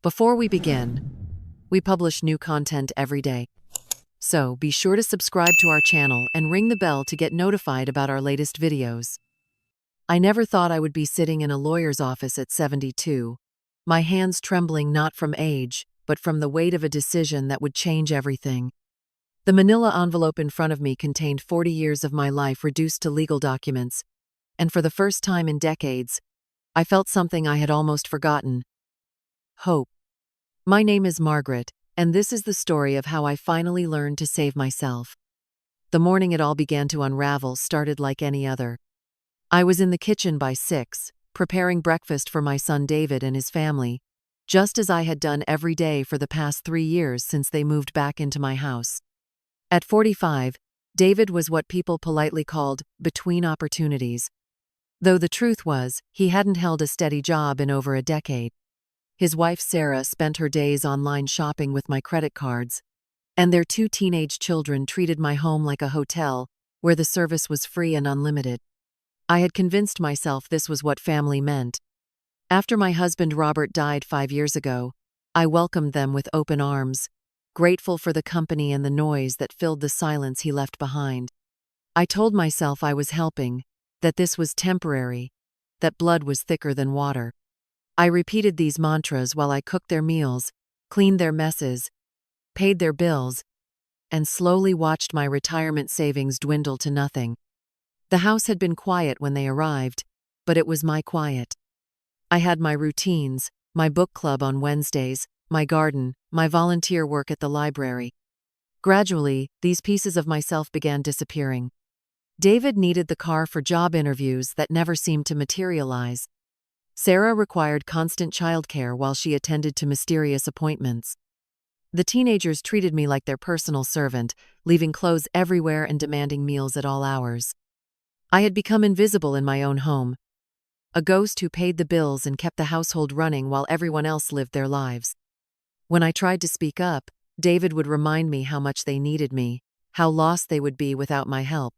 Before we begin, we publish new content every day. So be sure to subscribe to our channel and ring the bell to get notified about our latest videos. I never thought I would be sitting in a lawyer's office at 72, my hands trembling not from age, but from the weight of a decision that would change everything. The manila envelope in front of me contained 40 years of my life reduced to legal documents, and for the first time in decades, I felt something I had almost forgotten: hope. My name is Margaret, and this is the story of how I finally learned to save myself. The morning it all began to unravel started like any other. I was in the kitchen by 6, preparing breakfast for my son David and his family, just as I had done every day for the past 3 years since they moved back into my house. At 45, David was what people politely called between opportunities, though the truth was he hadn't held a steady job in over a decade. His wife Sarah spent her days online shopping with my credit cards, and their 2 teenage children treated my home like a hotel where the service was free and unlimited. I had convinced myself this was what family meant. After my husband Robert died 5 years ago, I welcomed them with open arms, grateful for the company and the noise that filled the silence he left behind. I told myself I was helping, that this was temporary, that blood was thicker than water. I repeated these mantras while I cooked their meals, cleaned their messes, paid their bills, and slowly watched my retirement savings dwindle to nothing. The house had been quiet when they arrived, but it was my quiet. I had my routines, my book club on Wednesdays, my garden, my volunteer work at the library. Gradually, these pieces of myself began disappearing. David needed the car for job interviews that never seemed to materialize. Sarah required constant childcare while she attended to mysterious appointments. The teenagers treated me like their personal servant, leaving clothes everywhere and demanding meals at all hours. I had become invisible in my own home, a ghost who paid the bills and kept the household running while everyone else lived their lives. When I tried to speak up, David would remind me how much they needed me, how lost they would be without my help.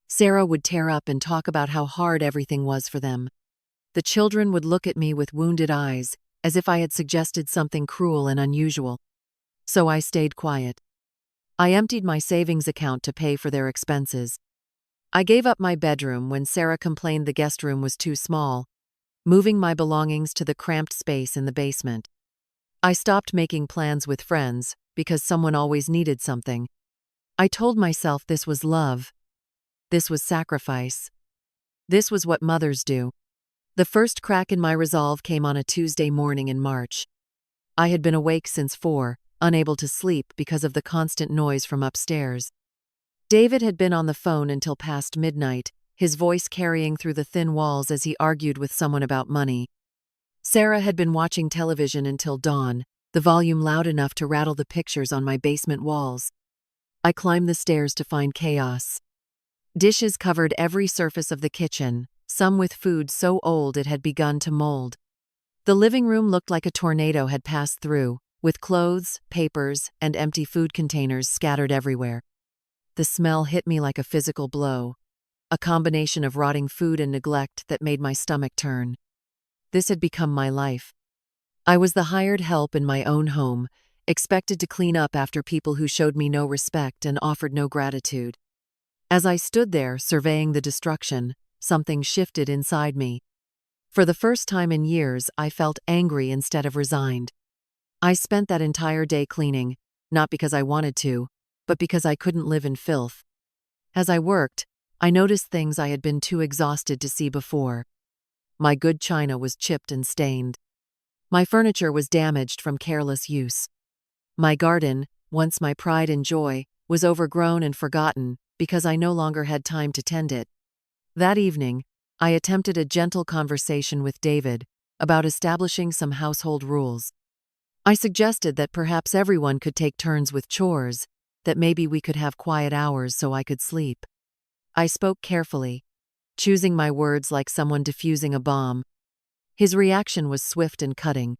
Sarah would tear up and talk about how hard everything was for them. The children would look at me with wounded eyes, as if I had suggested something cruel and unusual. So I stayed quiet. I emptied my savings account to pay for their expenses. I gave up my bedroom when Sarah complained the guest room was too small, moving my belongings to the cramped space in the basement. I stopped making plans with friends because someone always needed something. I told myself this was love. This was sacrifice. This was what mothers do. The first crack in my resolve came on a Tuesday morning in March. I had been awake since 4, unable to sleep because of the constant noise from upstairs. David had been on the phone until past midnight, his voice carrying through the thin walls as he argued with someone about money. Sarah had been watching television until dawn, the volume loud enough to rattle the pictures on my basement walls. I climbed the stairs to find chaos. Dishes covered every surface of the kitchen, some with food so old it had begun to mold. The living room looked like a tornado had passed through, with clothes, papers, and empty food containers scattered everywhere. The smell hit me like a physical blow, a combination of rotting food and neglect that made my stomach turn. This had become my life. I was the hired help in my own home, expected to clean up after people who showed me no respect and offered no gratitude. As I stood there surveying the destruction, something shifted inside me. For the first time in years, I felt angry instead of resigned. I spent that entire day cleaning, not because I wanted to, but because I couldn't live in filth. As I worked, I noticed things I had been too exhausted to see before. My good china was chipped and stained. My furniture was damaged from careless use. My garden, once my pride and joy, was overgrown and forgotten because I no longer had time to tend it. That evening, I attempted a gentle conversation with David about establishing some household rules. I suggested that perhaps everyone could take turns with chores, that maybe we could have quiet hours so I could sleep. I spoke carefully, choosing my words like someone defusing a bomb. His reaction was swift and cutting.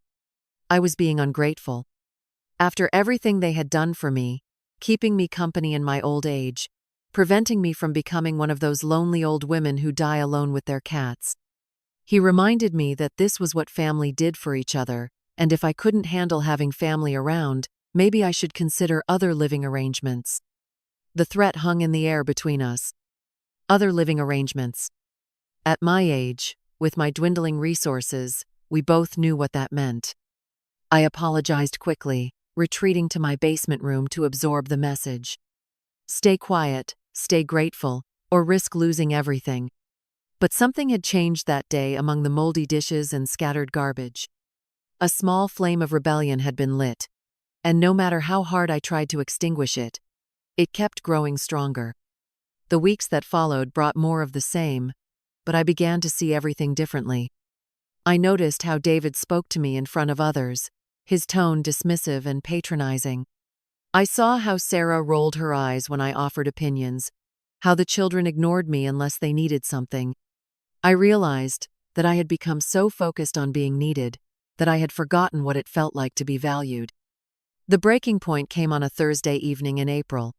I was being ungrateful. After everything they had done for me, keeping me company in my old age, preventing me from becoming one of those lonely old women who die alone with their cats. He reminded me that this was what family did for each other, and if I couldn't handle having family around, maybe I should consider other living arrangements. The threat hung in the air between us. Other living arrangements. At my age, with my dwindling resources, we both knew what that meant. I apologized quickly, retreating to my basement room to absorb the message. Stay quiet, stay grateful, or risk losing everything. But something had changed that day among the moldy dishes and scattered garbage. A small flame of rebellion had been lit, and no matter how hard I tried to extinguish it, it kept growing stronger. The weeks that followed brought more of the same, but I began to see everything differently. I noticed how David spoke to me in front of others, his tone dismissive and patronizing. I saw how Sarah rolled her eyes when I offered opinions, how the children ignored me unless they needed something. I realized that I had become so focused on being needed that I had forgotten what it felt like to be valued. The breaking point came on a Thursday evening in April.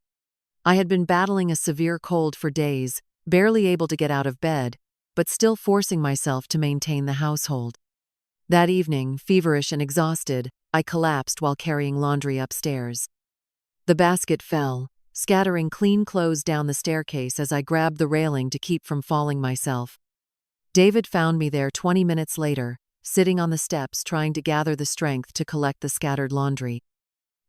I had been battling a severe cold for days, barely able to get out of bed, but still forcing myself to maintain the household. That evening, feverish and exhausted, I collapsed while carrying laundry upstairs. The basket fell, scattering clean clothes down the staircase as I grabbed the railing to keep from falling myself. David found me there 20 minutes later, sitting on the steps trying to gather the strength to collect the scattered laundry.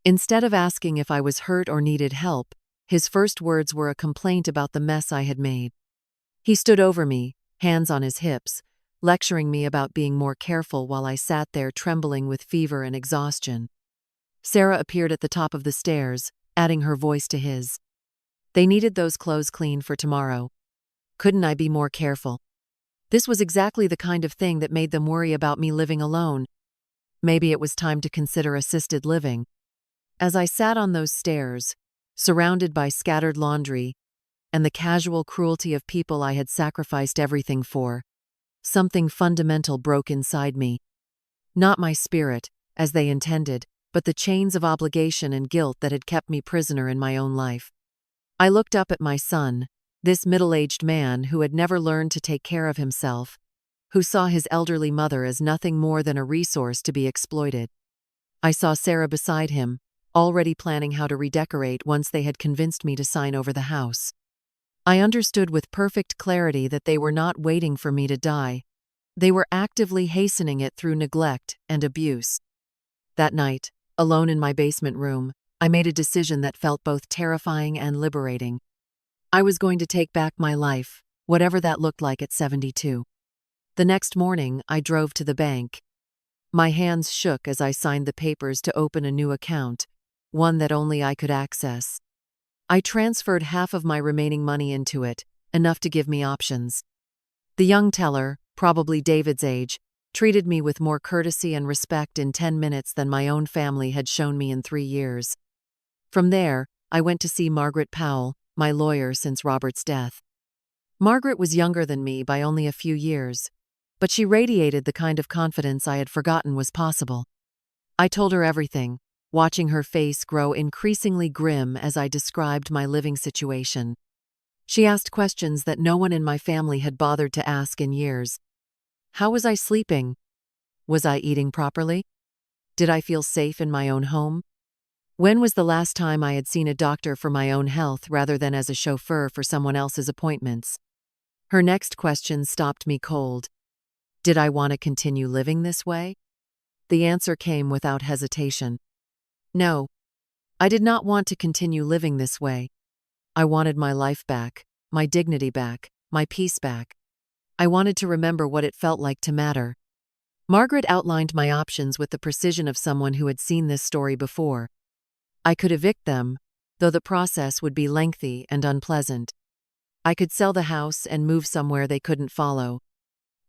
Instead of asking if I was hurt or needed help, his first words were a complaint about the mess I had made. He stood over me, hands on his hips, lecturing me about being more careful while I sat there trembling with fever and exhaustion. Sarah appeared at the top of the stairs, adding her voice to his. They needed those clothes cleaned for tomorrow. Couldn't I be more careful? This was exactly the kind of thing that made them worry about me living alone. Maybe it was time to consider assisted living. As I sat on those stairs, surrounded by scattered laundry and the casual cruelty of people I had sacrificed everything for, something fundamental broke inside me. Not my spirit, as they intended, but the chains of obligation and guilt that had kept me prisoner in my own life. I looked up at my son, this middle-aged man who had never learned to take care of himself, who saw his elderly mother as nothing more than a resource to be exploited. I saw Sarah beside him, already planning how to redecorate once they had convinced me to sign over the house. I understood with perfect clarity that they were not waiting for me to die. They were actively hastening it through neglect and abuse. That night, alone in my basement room, I made a decision that felt both terrifying and liberating. I was going to take back my life, whatever that looked like at 72. The next morning, I drove to the bank. My hands shook as I signed the papers to open a new account, one that only I could access. I transferred half of my remaining money into it, enough to give me options. The young teller, probably David's age, treated me with more courtesy and respect in 10 minutes than my own family had shown me in 3 years. From there, I went to see Margaret Powell, my lawyer since Robert's death. Margaret was younger than me by only a few years, but she radiated the kind of confidence I had forgotten was possible. I told her everything, watching her face grow increasingly grim as I described my living situation. She asked questions that no one in my family had bothered to ask in years. How was I sleeping? Was I eating properly? Did I feel safe in my own home? When was the last time I had seen a doctor for my own health rather than as a chauffeur for someone else's appointments? Her next question stopped me cold. Did I want to continue living this way? The answer came without hesitation. No, I did not want to continue living this way. I wanted my life back, my dignity back, my peace back. I wanted to remember what it felt like to matter. Margaret outlined my options with the precision of someone who had seen this story before. I could evict them, though the process would be lengthy and unpleasant. I could sell the house and move somewhere they couldn't follow.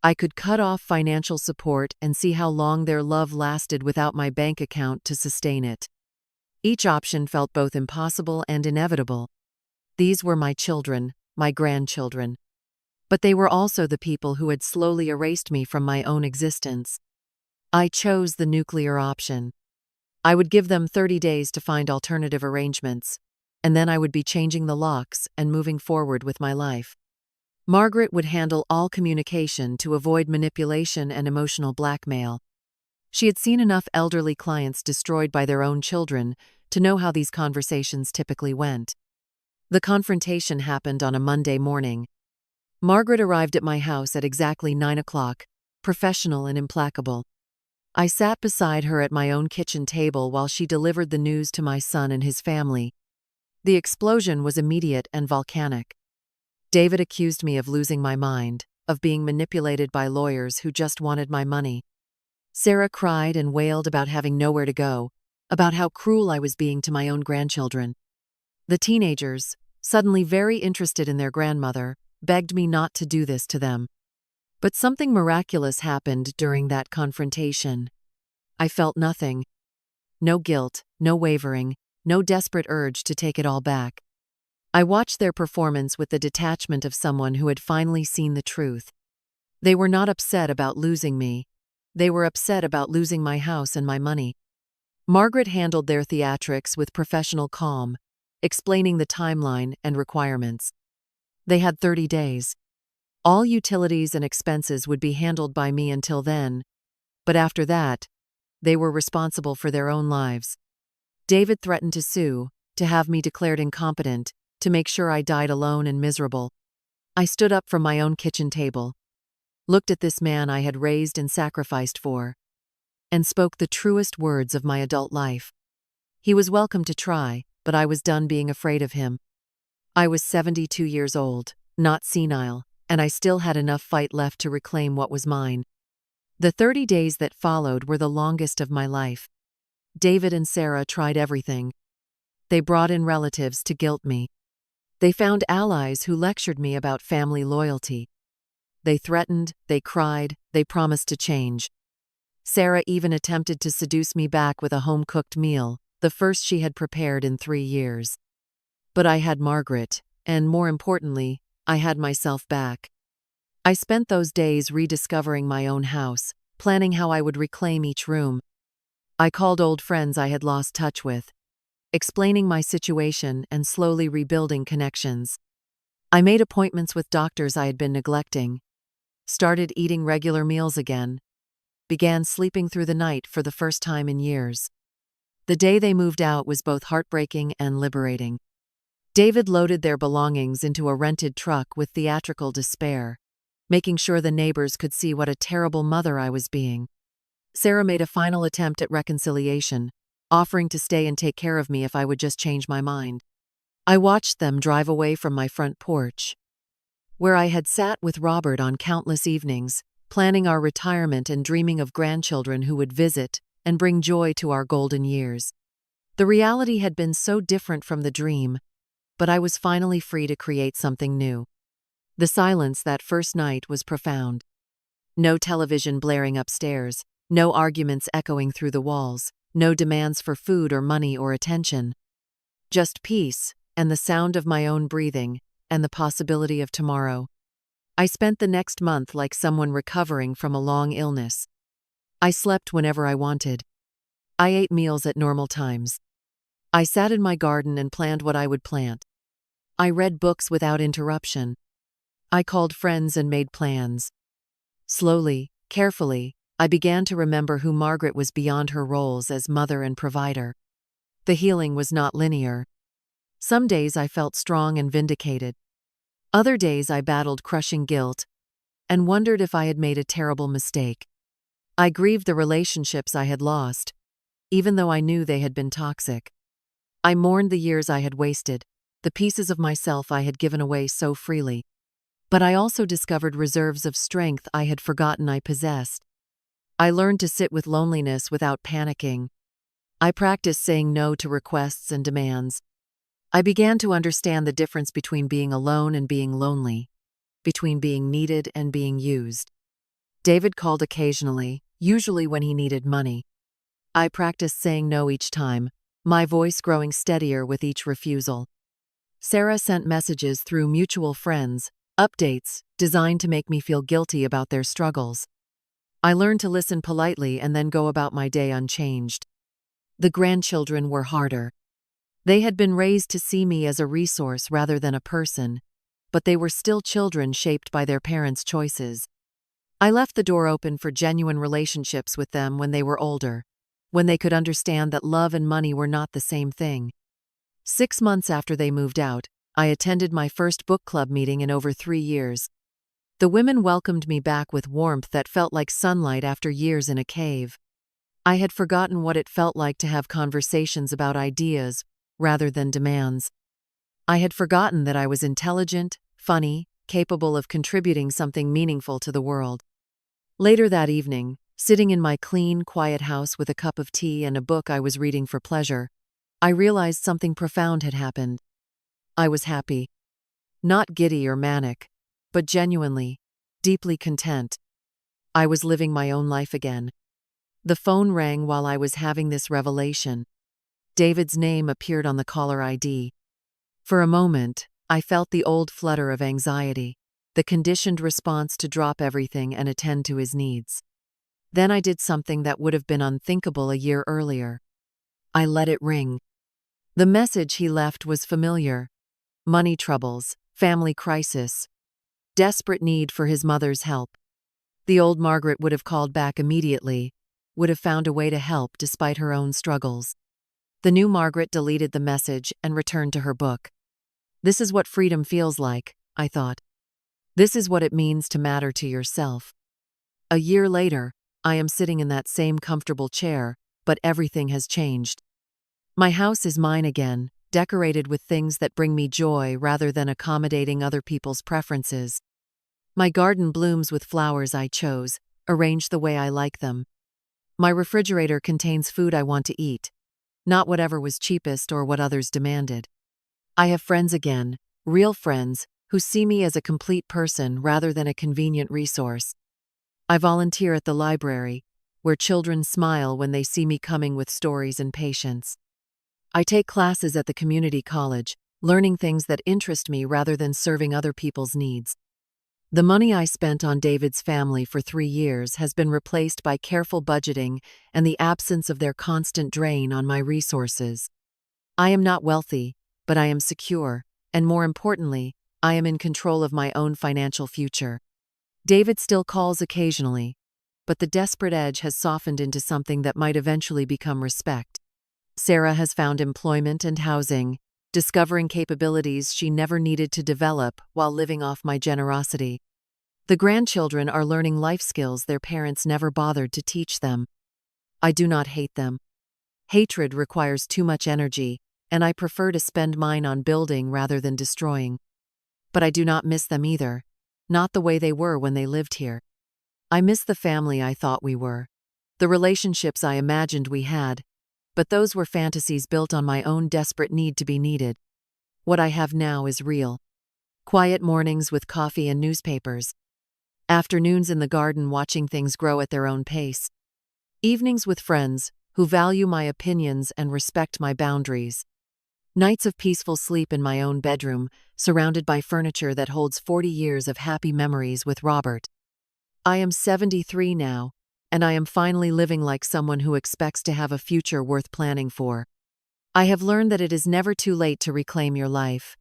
I could cut off financial support and see how long their love lasted without my bank account to sustain it. Each option felt both impossible and inevitable. These were my children, my grandchildren. But they were also the people who had slowly erased me from my own existence. I chose the nuclear option. I would give them 30 days to find alternative arrangements, and then I would be changing the locks and moving forward with my life. Margaret would handle all communication to avoid manipulation and emotional blackmail. She had seen enough elderly clients destroyed by their own children to know how these conversations typically went. The confrontation happened on a Monday morning. Margaret arrived at my house at exactly 9 o'clock, professional and implacable. I sat beside her at my own kitchen table while she delivered the news to my son and his family. The explosion was immediate and volcanic. David accused me of losing my mind, of being manipulated by lawyers who just wanted my money. Sarah cried and wailed about having nowhere to go, about how cruel I was being to my own grandchildren. The teenagers, suddenly very interested in their grandmother, begged me not to do this to them. But something miraculous happened during that confrontation. I felt nothing. No guilt, no wavering, no desperate urge to take it all back. I watched their performance with the detachment of someone who had finally seen the truth. They were not upset about losing me. They were upset about losing my house and my money. Margaret handled their theatrics with professional calm, explaining the timeline and requirements. They had 30 days. All utilities and expenses would be handled by me until then, but after that, they were responsible for their own lives. David threatened to sue, to have me declared incompetent, to make sure I died alone and miserable. I stood up from my own kitchen table, looked at this man I had raised and sacrificed for, and spoke the truest words of my adult life. He was welcome to try, but I was done being afraid of him. I was 72 years old, not senile, and I still had enough fight left to reclaim what was mine. The 30 days that followed were the longest of my life. David and Sarah tried everything. They brought in relatives to guilt me. They found allies who lectured me about family loyalty. They threatened, they cried, they promised to change. Sarah even attempted to seduce me back with a home-cooked meal, the first she had prepared in 3 years. But I had Margaret, and more importantly, I had myself back. I spent those days rediscovering my own house, planning how I would reclaim each room. I called old friends I had lost touch with, explaining my situation and slowly rebuilding connections. I made appointments with doctors I had been neglecting, started eating regular meals again, began sleeping through the night for the first time in years. The day they moved out was both heartbreaking and liberating. David loaded their belongings into a rented truck with theatrical despair, making sure the neighbors could see what a terrible mother I was being. Sarah made a final attempt at reconciliation, offering to stay and take care of me if I would just change my mind. I watched them drive away from my front porch, where I had sat with Robert on countless evenings, planning our retirement and dreaming of grandchildren who would visit and bring joy to our golden years. The reality had been so different from the dream, but I was finally free to create something new. The silence that first night was profound. No television blaring upstairs, no arguments echoing through the walls, no demands for food or money or attention. Just peace, and the sound of my own breathing, and the possibility of tomorrow. I spent the next month like someone recovering from a long illness. I slept whenever I wanted. I ate meals at normal times. I sat in my garden and planned what I would plant. I read books without interruption. I called friends and made plans. Slowly, carefully, I began to remember who Margaret was beyond her roles as mother and provider. The healing was not linear. Some days I felt strong and vindicated. Other days I battled crushing guilt and wondered if I had made a terrible mistake. I grieved the relationships I had lost, even though I knew they had been toxic. I mourned the years I had wasted, the pieces of myself I had given away so freely. But I also discovered reserves of strength I had forgotten I possessed. I learned to sit with loneliness without panicking. I practiced saying no to requests and demands. I began to understand the difference between being alone and being lonely, between being needed and being used. David called occasionally, usually when he needed money. I practiced saying no each time, my voice growing steadier with each refusal. Sarah sent messages through mutual friends, updates designed to make me feel guilty about their struggles. I learned to listen politely and then go about my day unchanged. The grandchildren were harder. They had been raised to see me as a resource rather than a person, but they were still children shaped by their parents' choices. I left the door open for genuine relationships with them when they were older, when they could understand that love and money were not the same thing. 6 months after they moved out, I attended my first book club meeting in over 3 years. The women welcomed me back with warmth that felt like sunlight after years in a cave. I had forgotten what it felt like to have conversations about ideas rather than demands. I had forgotten that I was intelligent, funny, capable of contributing something meaningful to the world. Later that evening, sitting in my clean, quiet house with a cup of tea and a book I was reading for pleasure, I realized something profound had happened. I was happy. Not giddy or manic, but genuinely, deeply content. I was living my own life again. The phone rang while I was having this revelation. David's name appeared on the caller ID. For a moment, I felt the old flutter of anxiety, the conditioned response to drop everything and attend to his needs. Then I did something that would have been unthinkable a year earlier. I let it ring. The message he left was familiar. Money troubles, family crisis, desperate need for his mother's help. The old Margaret would have called back immediately, would have found a way to help despite her own struggles. The new Margaret deleted the message and returned to her book. This is what freedom feels like, I thought. This is what it means to matter to yourself. A year later, I am sitting in that same comfortable chair, but everything has changed. My house is mine again, decorated with things that bring me joy rather than accommodating other people's preferences. My garden blooms with flowers I chose, arranged the way I like them. My refrigerator contains food I want to eat, not whatever was cheapest or what others demanded. I have friends again, real friends, who see me as a complete person rather than a convenient resource. I volunteer at the library, where children smile when they see me coming with stories and patience. I take classes at the community college, learning things that interest me rather than serving other people's needs. The money I spent on David's family for 3 years has been replaced by careful budgeting and the absence of their constant drain on my resources. I am not wealthy, but I am secure, and more importantly, I am in control of my own financial future. David still calls occasionally, but the desperate edge has softened into something that might eventually become respect. Sarah has found employment and housing, discovering capabilities she never needed to develop while living off my generosity. The grandchildren are learning life skills their parents never bothered to teach them. I do not hate them. Hatred requires too much energy, and I prefer to spend mine on building rather than destroying. But I do not miss them either, not the way they were when they lived here. I miss the family I thought we were, the relationships I imagined we had, but those were fantasies built on my own desperate need to be needed. What I have now is real. Quiet mornings with coffee and newspapers. Afternoons in the garden watching things grow at their own pace. Evenings with friends who value my opinions and respect my boundaries. Nights of peaceful sleep in my own bedroom, surrounded by furniture that holds 40 years of happy memories with Robert. I am 73 now, and I am finally living like someone who expects to have a future worth planning for. I have learned that it is never too late to reclaim your life.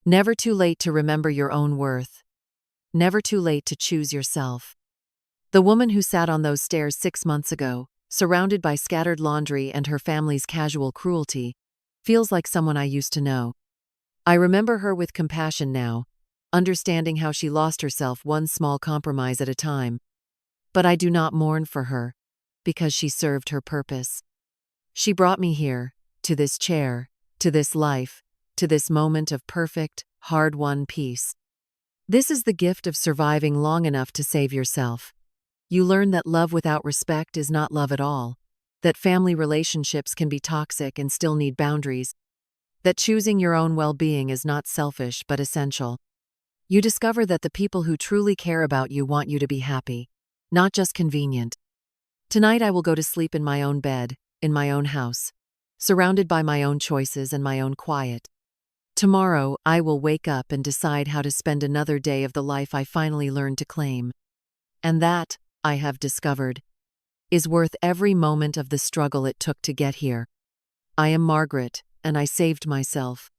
Never too late to remember your own worth. Never too late to choose yourself. The woman who sat on those stairs 6 months ago, surrounded by scattered laundry and her family's casual cruelty, feels like someone I used to know. I remember her with compassion now, understanding how she lost herself one small compromise at a time. But I do not mourn for her, because she served her purpose. She brought me here, to this chair, to this life, to this moment of perfect, hard-won peace. This is the gift of surviving long enough to save yourself. You learn that love without respect is not love at all, that family relationships can be toxic and still need boundaries, that choosing your own well-being is not selfish but essential. You discover that the people who truly care about you want you to be happy, not just convenient. Tonight I will go to sleep in my own bed, in my own house, surrounded by my own choices and my own quiet. Tomorrow I will wake up and decide how to spend another day of the life I finally learned to claim. And that, I have discovered, is worth every moment of the struggle it took to get here. I am Margaret, and I saved myself.